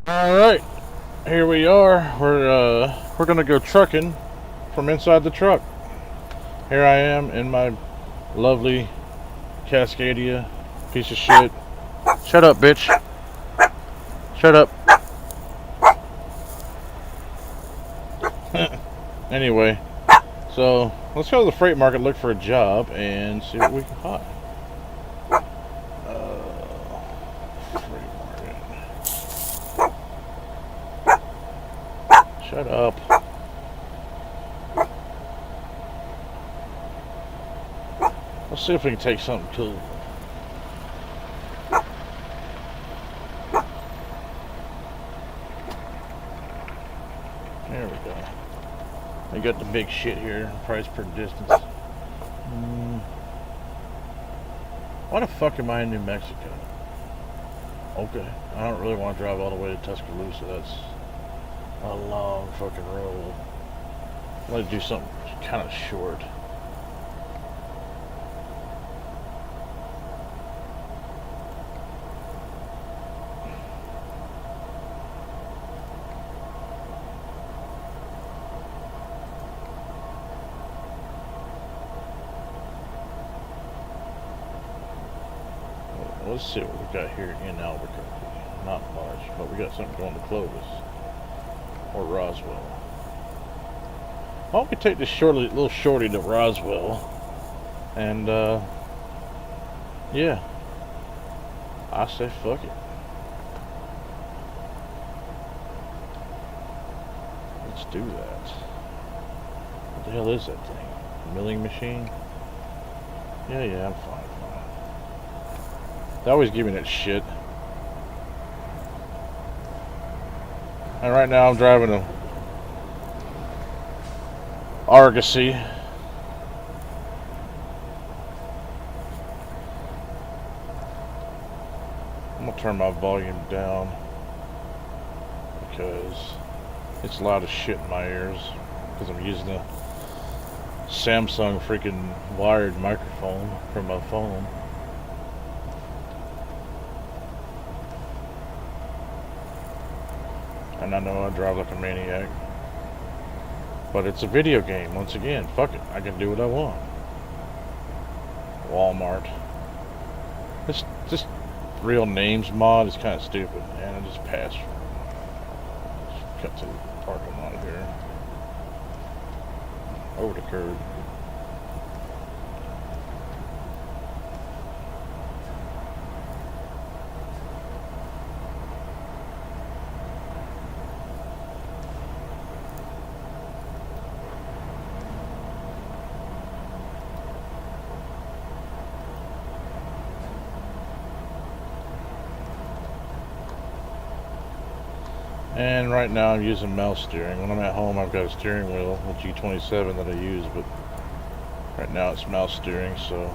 All right, here we are. We're gonna go trucking from inside the truck. Here I am in my lovely Cascadia piece of shit. Shut up, bitch. Shut up. Anyway, so let's go to the freight market, look for a job, and see what we can find. Freight market. Shut up. Let's see if we can take something cool. There we go. I got the big shit here. Price per distance. Why the fuck am I in New Mexico? Okay. I don't really want to drive all the way to Tuscaloosa. That's a long fucking road. I'd like to do something kind of short. Let's see what we got here in Albuquerque. Not much, but we got something going to Clovis or Roswell. Why don't we take this little shorty to Roswell? And yeah, I say fuck it. Let's do that. What the hell is that thing? Milling machine? Yeah, I'm fine. They always give me that shit. And right now I'm driving a Argosy. I'm gonna turn my volume down because it's loud as shit in my ears because I'm using a Samsung freaking wired microphone from my phone. And I know I drive like a maniac. But it's a video game, once again. Fuck it. I can do what I want. Walmart. This real names mod is kind of stupid. And I just passed. Just cut to the parking lot here. Over the curb. And right now I'm using mouse steering. When I'm at home I've got a steering wheel, a G27 that I use, but right now it's mouse steering, so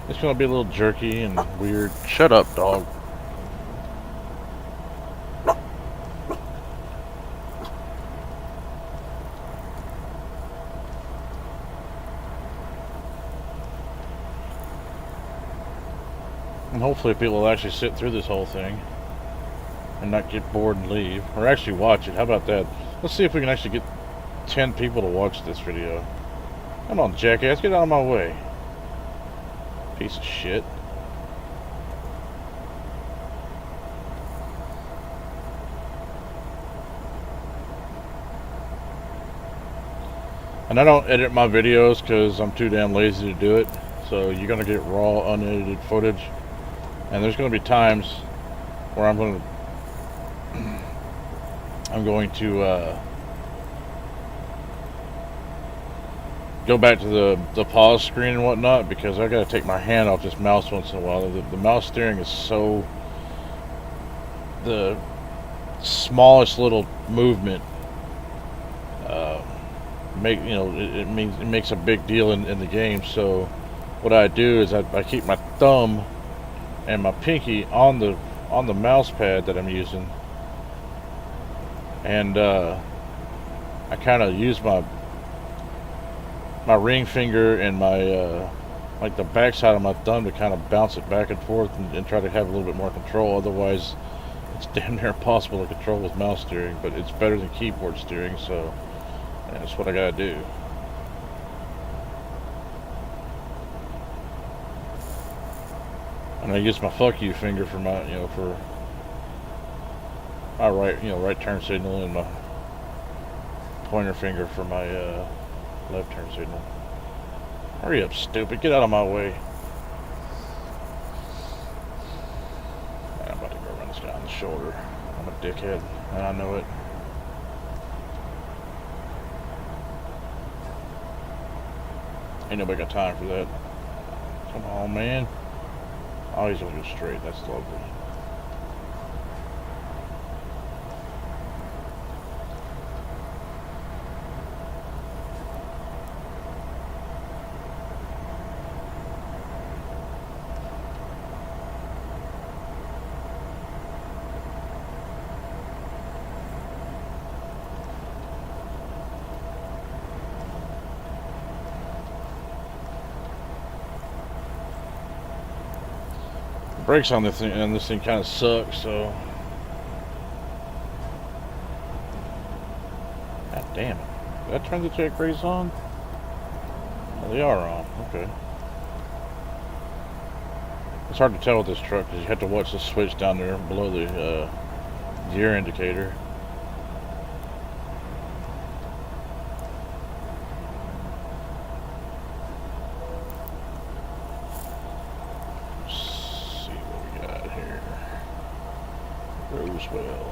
it's gonna be a little jerky and weird. Shut up, dog. And hopefully people will actually sit through this whole thing and not get bored and leave, or actually watch it. How about that? Let's see if we can actually get 10 people to watch this video. Come on, jackass, get out of my way. Piece of shit. And I don't edit my videos because I'm too damn lazy to do it. So you're gonna get raw, unedited footage. And there's gonna be times where I'm going to go back to the pause screen and whatnot, because I gotta take my hand off this mouse once in a while. The mouse steering is so, the smallest little movement it makes a big deal in the game. So what I do is I keep my thumb and my pinky on the mouse pad that I'm using, and I kind of use my ring finger and my like the backside of my thumb to kind of bounce it back and forth and try to have a little bit more control. Otherwise It's damn near impossible to control with mouse steering, but it's better than keyboard steering, so that's what I gotta do. And I use my fuck you finger for my, for my right turn signal, and my pointer finger for my left turn signal. Hurry up, stupid! Get out of my way! I'm about to go run this guy on the shoulder. I'm a dickhead, and I know it. Ain't nobody got time for that. Come on, man. Oh, he's gonna go straight. That's lovely. Brakes on this thing, and this thing kind of sucks, so. God damn it. Did I turn the check brakes on? Oh, they are on. Okay. It's hard to tell with this truck because you have to watch the switch down there below the gear indicator. Roswell.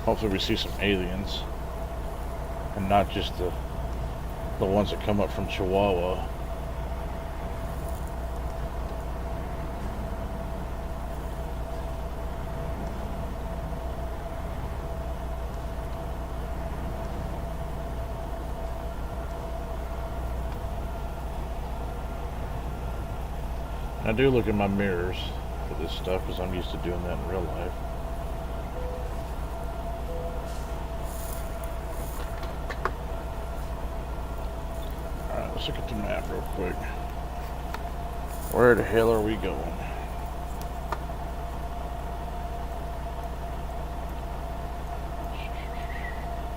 Hopefully we see some aliens, and not just the ones that come up from Chihuahua. And I do look in my mirrors for this stuff because I'm used to doing that in real life. Alright, let's look at the map real quick. Where the hell are we going?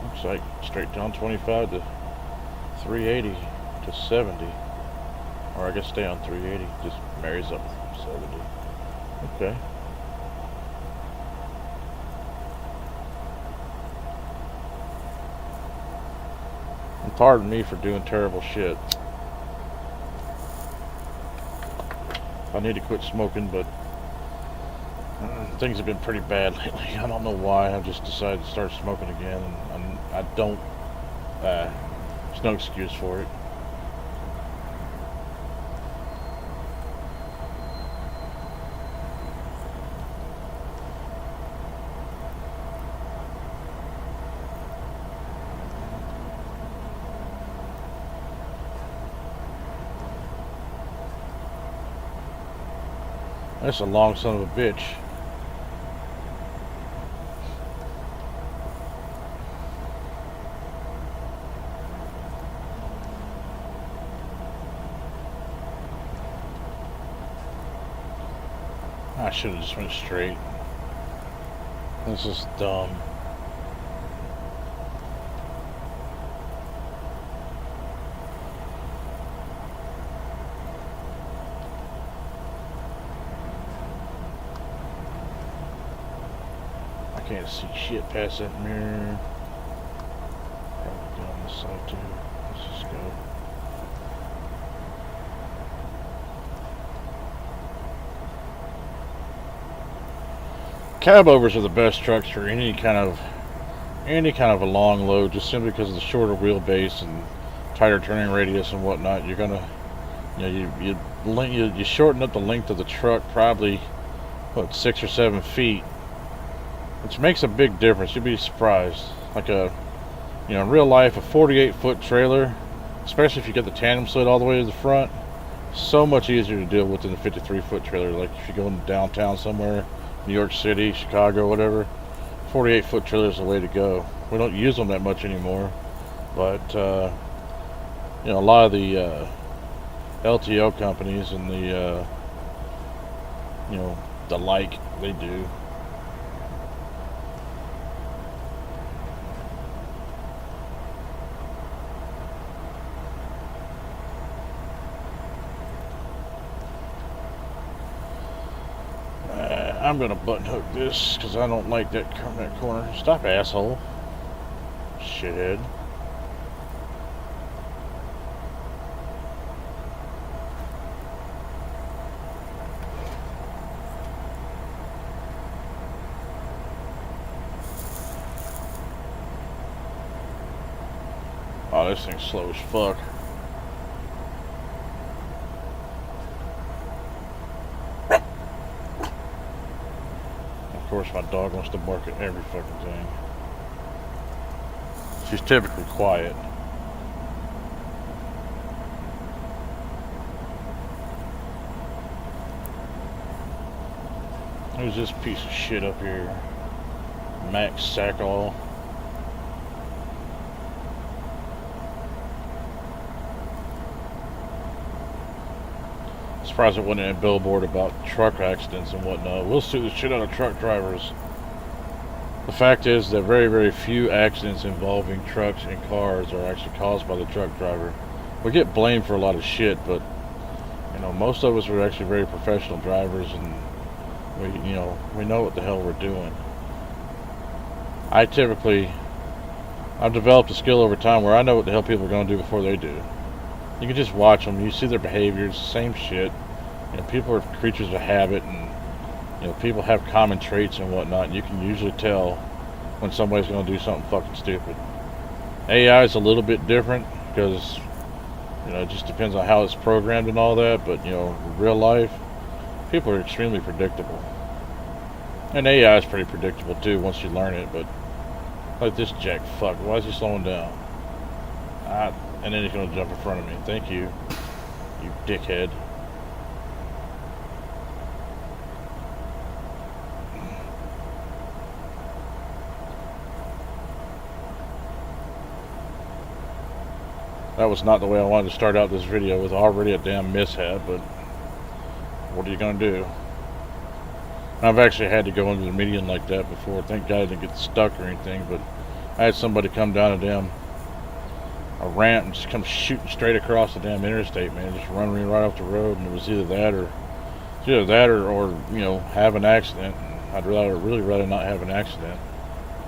Looks like straight down 25 to 380 to 70. Or I guess stay on 380, just marries up with 70. Okay. And pardon me for doing terrible shit. I need to quit smoking, but things have been pretty bad lately. I don't know why. I just decided to start smoking again, and I don't. There's no excuse for it. That's a long son of a bitch. I should have just went straight. This is dumb. I can't see shit past that mirror. Probably go on this side too. Let's just go. Cab overs are the best trucks for any kind of a long load, just simply because of the shorter wheelbase and tighter turning radius and whatnot. You're gonna, you shorten up the length of the truck probably 6 or 7 feet, which makes a big difference. You'd be surprised. Like in real life, a 48-foot trailer, especially if you get the tandem sled all the way to the front, so much easier to deal with than a 53-foot trailer. Like if you're going downtown somewhere, New York City, Chicago, whatever, 48-foot trailer is the way to go. We don't use them that much anymore, but a lot of the LTO companies and the the like, they do. I'm gonna button hook this because I don't like that corner. Stop, asshole. Shithead. Oh, this thing's slow as fuck. Of course, my dog wants to bark at every fucking thing. She's typically quiet. Who's this piece of shit up here? Max Sackall. Surprised it wasn't a billboard about truck accidents and whatnot. We'll sue the shit out of truck drivers. The fact is that very, very few accidents involving trucks and cars are actually caused by the truck driver. We get blamed for a lot of shit, but you know, most of us are actually very professional drivers, and we know what the hell we're doing. I've developed a skill over time where I know what the hell people are going to do before they do. You can just watch them. You see their behaviors, same shit. You know, people are creatures of habit, and you know, people have common traits and whatnot. And you can usually tell when somebody's going to do something fucking stupid. AI is a little bit different because you know, it just depends on how it's programmed and all that. But you know, real life, people are extremely predictable, and AI is pretty predictable too once you learn it. But like this jack fuck, why is he slowing down? And then he's going to jump in front of me. Thank you, you dickhead. That was not the way I wanted to start out this video, with already a damn mishap, but what are you going to do? I've actually had to go into the median like that before. Thank God I didn't get stuck or anything, but I had somebody come down a ramp and just come shooting straight across the damn interstate, man. Just run me right off the road, and it was either that or you know, have an accident. I'd really rather not have an accident.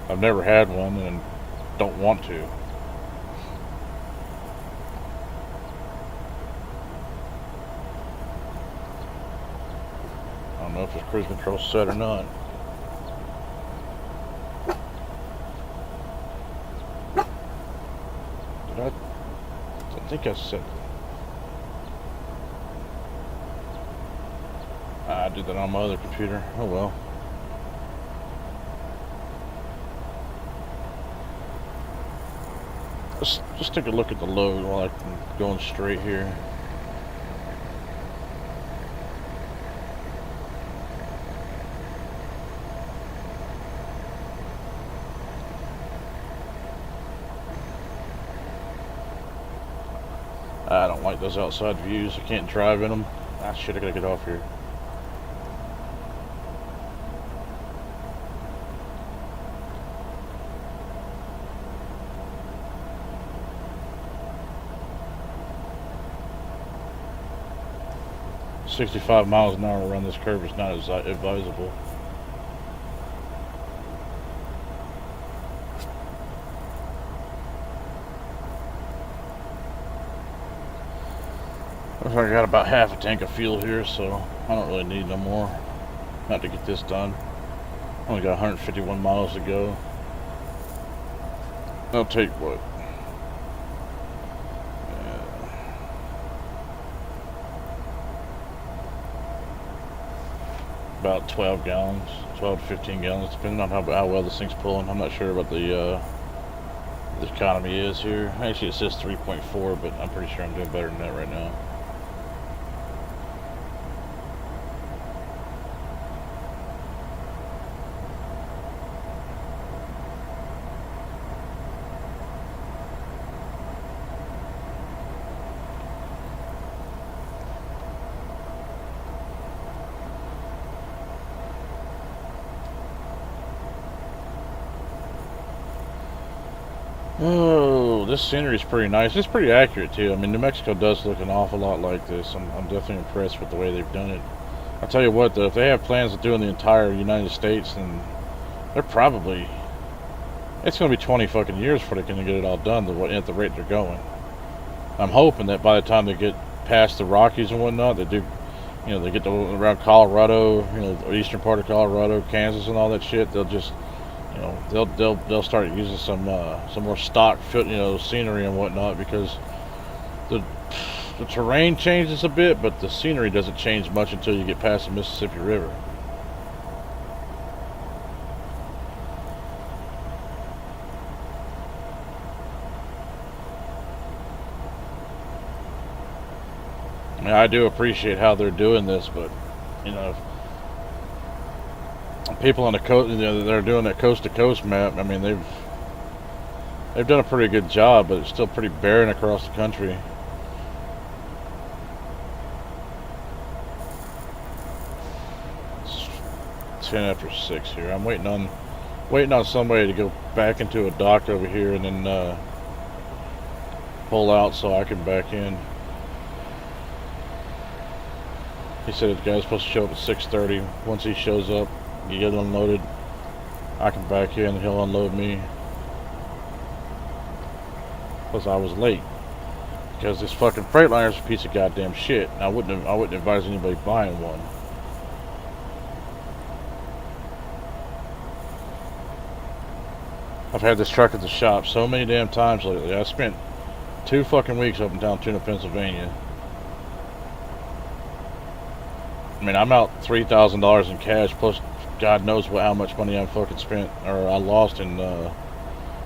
I've never had one and don't want to. I don't know if this cruise control set or not. I think I set. I did that on my other computer. Oh well. Let's just take a look at the load while I'm going straight here. I don't like those outside views. I can't drive in them. Ah, shit, I gotta get off here. "65 miles an hour around this curve is not advisable." I got about half a tank of fuel here, so I don't really need no more. Not to get this done. Only got 151 miles to go. I'll take what? About 12 gallons, 12 to 15 gallons, depending on how well this thing's pulling. I'm not sure what the economy is here. Actually, it says 3.4, but I'm pretty sure I'm doing better than that right now. Oh, this scenery is pretty nice. It's pretty accurate too. I mean, New Mexico does look an awful lot like this. I'm definitely impressed with the way they've done it. I'll tell you what, though, if they have plans of doing the entire United States, then they're probably, it's going to be 20 fucking years before they can get it all done at the rate they're going. I'm hoping that by the time they get past the Rockies and whatnot, they do, they get around Colorado, the eastern part of Colorado, Kansas, and all that shit. They'll just, they'll start using some more stock, scenery and whatnot, because the terrain changes a bit, but the scenery doesn't change much until you get past the Mississippi River. I mean, I do appreciate how they're doing this, but people on the coast, they're doing that coast to coast map. I mean, they've done a pretty good job, but it's still pretty barren across the country. It's 10 after 6 here. I'm waiting on somebody to go back into a dock over here and then pull out so I can back in. He said the guy's supposed to show up at 6:30. Once he shows up, you get unloaded, I can back in and he'll unload me. Plus I was late because this fucking Freightliner's a piece of goddamn shit. I wouldn't advise anybody buying one. I've had this truck at the shop so many damn times lately. I spent 2 fucking weeks up in Tuna, Pennsylvania. I mean, I'm out $3,000 in cash, plus God knows how much money I fucking spent, or I lost in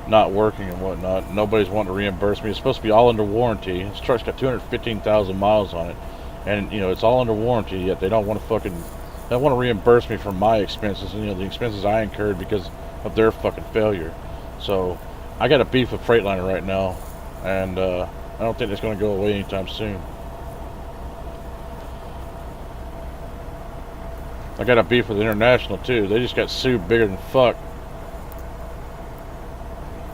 not working and whatnot. Nobody's wanting to reimburse me. It's supposed to be all under warranty. This truck's got 215,000 miles on it, and it's all under warranty. Yet they don't want to reimburse me for my expenses, and the expenses I incurred because of their fucking failure. So I got a beef with Freightliner right now, and I don't think it's going to go away anytime soon. I got a beef with International too. They just got sued bigger than fuck.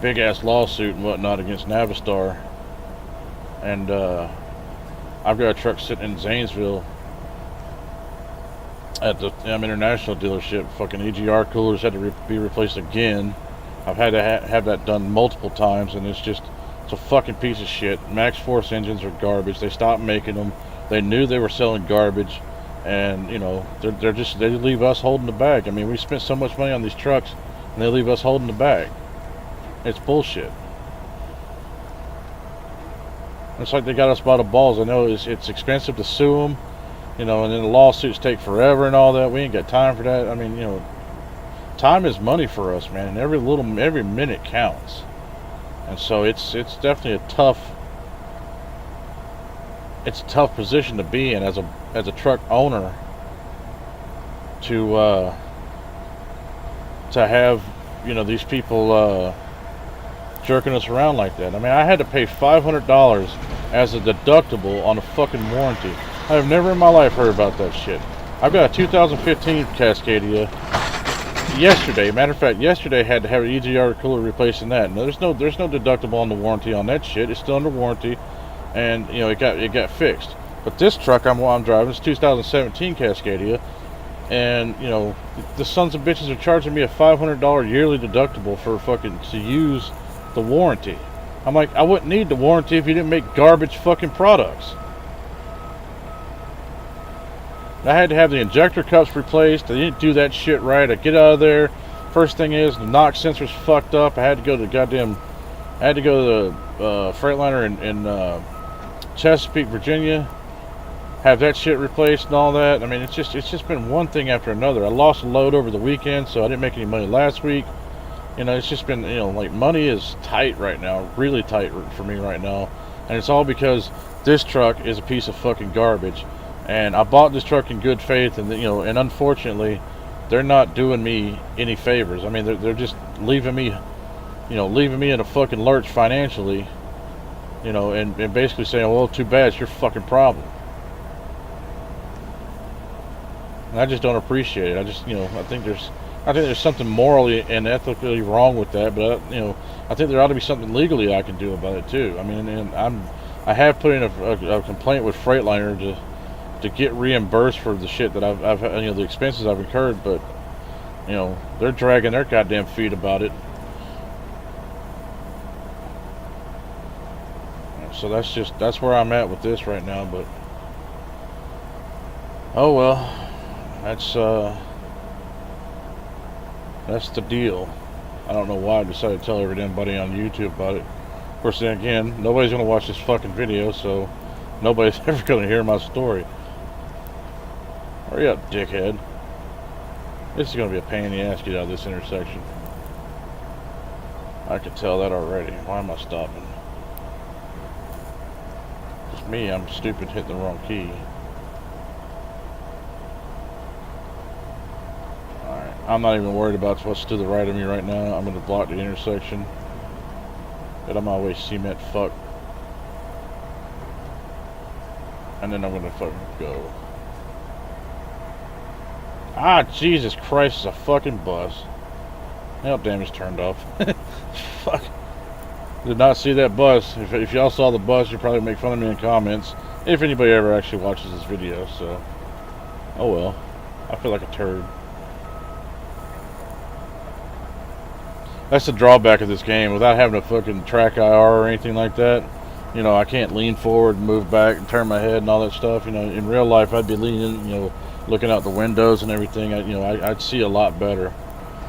Big ass lawsuit and whatnot against Navistar. And I've got a truck sitting in Zanesville at the International dealership. Fucking EGR coolers had to be replaced again. I've had to have that done multiple times, and it's a fucking piece of shit. Max Force engines are garbage. They stopped making them. They knew they were selling garbage. And they leave us holding the bag. I mean, we spent so much money on these trucks, and they leave us holding the bag. It's bullshit. It's like they got us by the balls. I know it's expensive to sue them, and then the lawsuits take forever and all that. We ain't got time for that. I mean, time is money for us, man, and every minute counts. And so it's definitely a tough position to be in as a truck owner, to have these people jerking us around like that. I mean, I had to pay $500 as a deductible on a fucking warranty. I have never in my life heard about that shit. I've got a 2015 Cascadia. Yesterday, matter of fact, yesterday I had to have an EGR cooler replacing that. No, there's no deductible on the warranty on that shit. It's still under warranty. And it got fixed. But this truck I'm driving is 2017 Cascadia, and the sons of bitches are charging me a $500 yearly deductible for fucking to use the warranty. I'm like, I wouldn't need the warranty if you didn't make garbage fucking products. I had to have the injector cups replaced. They didn't do that shit right. I get out of there. First thing is the NOx sensor's fucked up. I had to go to the Freightliner in Chesapeake, Virginia, have that shit replaced and all that. I mean, it's just been one thing after another. I lost a load over the weekend, so I didn't make any money last week. It's just been, like, money is tight right now, really tight for me right now, and it's all because this truck is a piece of fucking garbage. And I bought this truck in good faith, and and unfortunately, they're not doing me any favors. I mean, they're just leaving me in a fucking lurch financially. And basically saying, well, too bad, it's your fucking problem. And I just don't appreciate it. I just, I think there's something morally and ethically wrong with that, but I think there ought to be something legally I can do about it too. I mean, and I have put in a complaint with Freightliner to get reimbursed for the shit that I've you know, the expenses I've incurred, but you know, they're dragging their goddamn feet about it. So that's where I'm at with this right now, but oh well, that's the deal. I don't know why I decided to tell everybody on YouTube about it. Of course, then again, nobody's gonna watch this fucking video, so nobody's ever gonna hear my story. Hurry up, dickhead. This is gonna be a pain in the ass to get out of this intersection. I can tell that already. Why am I stopping? Just me, I'm stupid hitting the wrong key. Alright, I'm not even worried about what's to the right of me right now. I'm gonna block the intersection. Get on my way, cement fuck. And then I'm gonna fucking go. Ah, Jesus Christ, it's a fucking bus. Hell, damn, it's turned off. Fuck. Did not see that bus. If y'all saw the bus, you'd probably make fun of me in comments. If anybody ever actually watches this video, so. Oh well. I feel like a turd. That's the drawback of this game. Without having a fucking track IR or anything like that, you know, I can't lean forward and move back and turn my head and all that stuff. You know, in real life, I'd be leaning, you know, looking out the windows and everything. I'd see a lot better.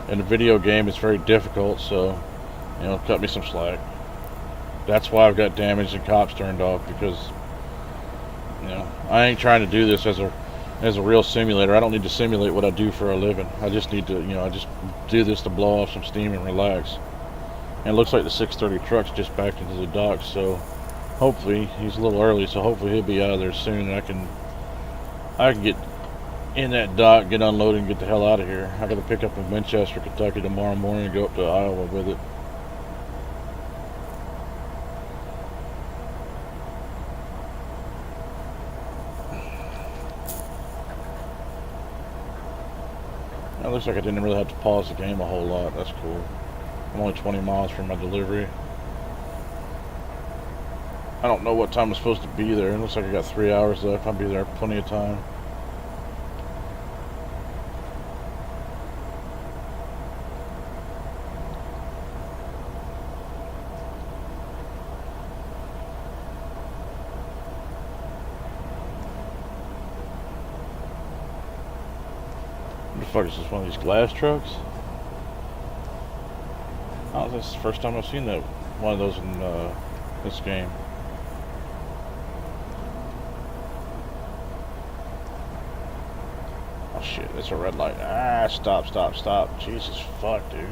In a video game, it's very difficult, so, you know, cut me some slack. That's why I've got damage and cops turned off, because, you know, I ain't trying to do this as a real simulator. I don't need to simulate what I do for a living. I just need to, you know, I just do this to blow off some steam and relax. And it looks like the 6:30 truck's just backed into the dock, so hopefully, he's a little early, so hopefully he'll be out of there soon, and I can get in that dock, get unloaded, and get the hell out of here. I got to pick up in Winchester, Kentucky tomorrow morning and go up to Iowa with it. It looks like I didn't really have to pause the game a whole lot. That's cool. I'm only 20 miles from my delivery. I don't know what time I'm supposed to be there. It looks like I got 3 hours left. I'll be there plenty of time. What the fuck is this, one of these glass trucks? Oh, this is the first time I've seen that one of those in this game. Oh shit, that's a red light. Ah, stop, stop, stop. Jesus fuck, dude.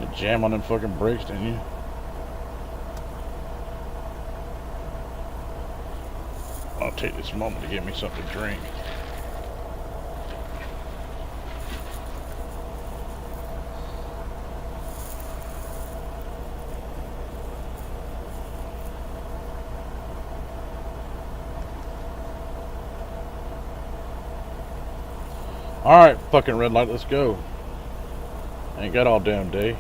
You jam on them fucking brakes, didn't you? I'll take this moment to get me something to drink. Alright, fucking red light, let's go. Ain't got all damn day.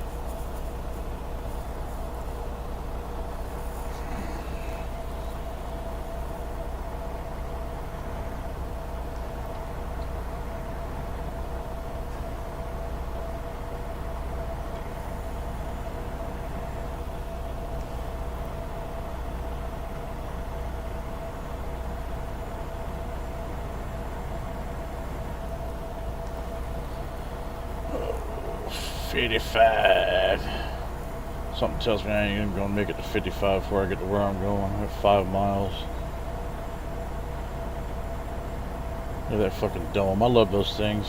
$55. Something tells me I ain't even gonna make it to 55 before I get to where I'm going. I have 5 miles. Look at that fucking dome. I love those things.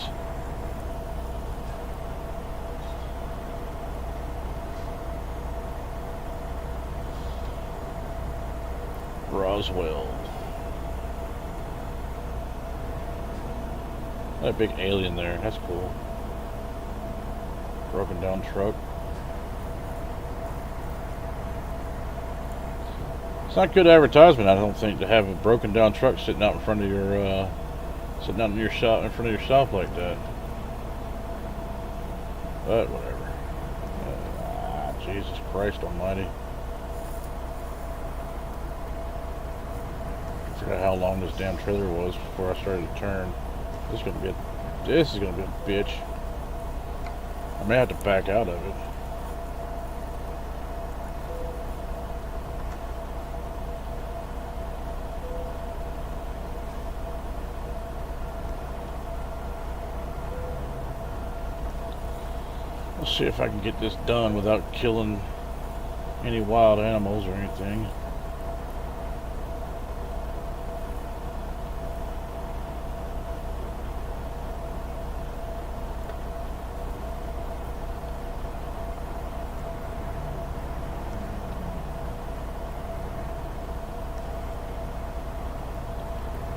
Roswell. That big alien there. That's cool. Broken down truck. It's not good advertisement, I don't think, to have a broken down truck sitting out in front of your sitting out in your shop, in front of your shop like that. But whatever. Jesus Christ Almighty. forgot how long this damn trailer was before I started to turn. This is gonna be a bitch. I may have to back out of it. Let's see if I can get this done without killing any wild animals or anything.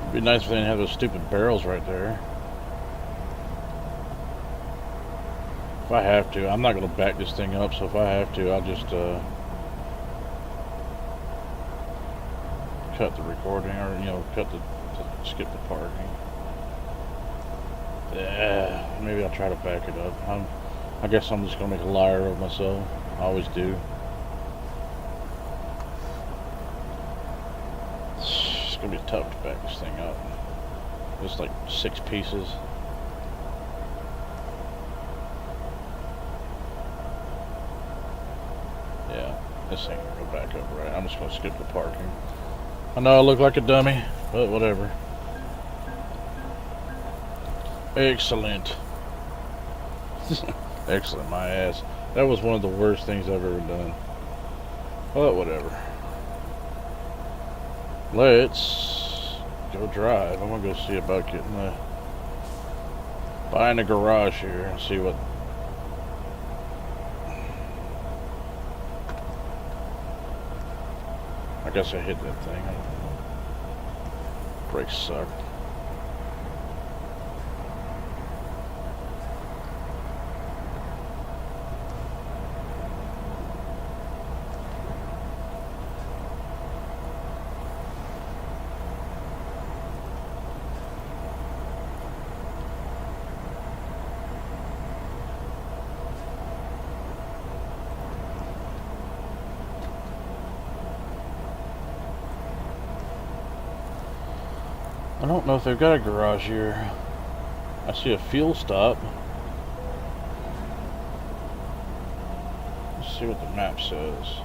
It'd be nice if they didn't have those stupid barrels right there. If I have to, I'm not going to back this thing up, so if I have to, I'll just cut the recording, or, you know, skip the parking. Yeah, maybe I'll try to back it up. I guess I'm just going to make a liar of myself. I always do. It's going to be tough to back this thing up. It's like 6 pieces. Yeah, this ain't gonna go back up right. I'm just gonna skip the parking. I know I look like a dummy, but whatever. Excellent. Excellent, my ass. That was one of the worst things I've ever done. But whatever. Let's go drive. I'm gonna go see about buying a garage here and see what. I guess I hit that thing. Brakes suck. I don't know if they've got a garage here. I see a fuel stop. Let's see what the map says.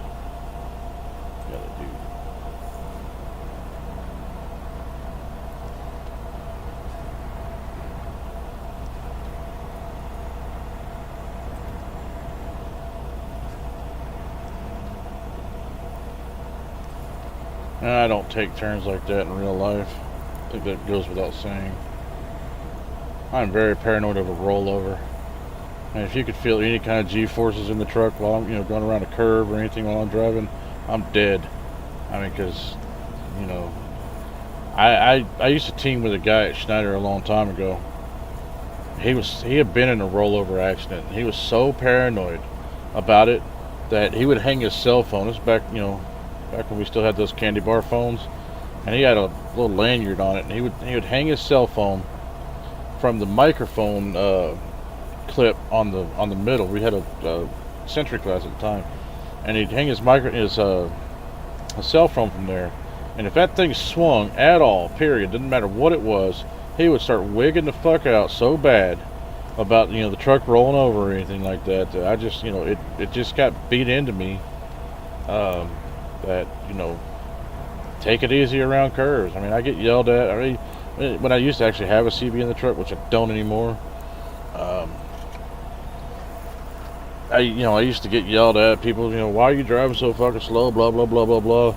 Gotta do. I don't take turns like that in real life. I think that goes without saying. I'm very paranoid of a rollover. And if you could feel any kind of G-forces in the truck while I'm, going around a curve or anything while I'm driving, I'm dead. I mean, because, I used to team with a guy at Schneider a long time ago. He had been in a rollover accident. He was so paranoid about it that he would hang his cell phone. This is back when we still had those candy bar phones. And he had a little lanyard on it, and he would hang his cell phone from the microphone clip on the middle. We had a Century class at the time, and he'd hang his cell phone from there. And if that thing swung at all, period, didn't matter what it was, he would start wigging the fuck out so bad about the truck rolling over or anything like that. That I just it just got beat into me that take it easy around curves. I mean, I get yelled at. I mean, when I used to actually have a CB in the truck, which I don't anymore, I used to get yelled at. People, why are you driving so fucking slow? Blah blah blah blah blah.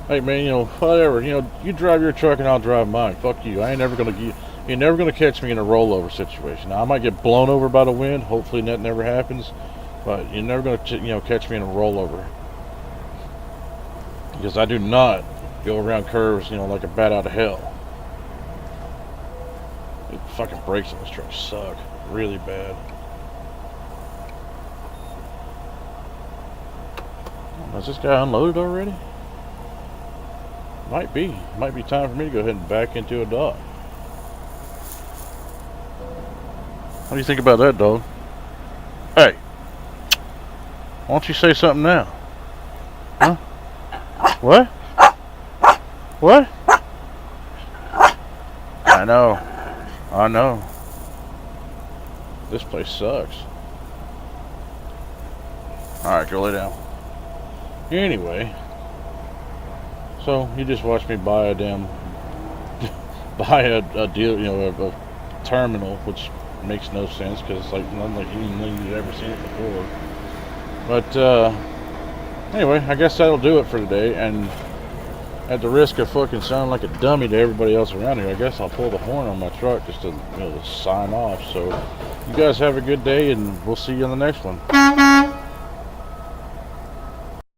Hey man, whatever. You drive your truck and I'll drive mine. Fuck you. You're never gonna catch me in a rollover situation. Now I might get blown over by the wind. Hopefully that never happens. But you're never gonna catch me in a rollover, because I do not go around curves, like a bat out of hell. The fucking brakes on this truck suck really bad. Is this guy unloaded already? Might be time for me to go ahead and back into a dock. What do you think about that, dog? Hey, why don't you say something now? Huh? What? What? know. I know. This place sucks. Alright, go lay down. Anyway. So, you just watched me buy a damn... buy a deal, you know, a terminal, which makes no sense, because it's like nothing like anything you've ever seen it before. But, anyway, I guess that'll do it for today, and at the risk of fucking sounding like a dummy to everybody else around here, I guess I'll pull the horn on my truck just to, you know, to sign off. So, you guys have a good day, and we'll see you on the next one.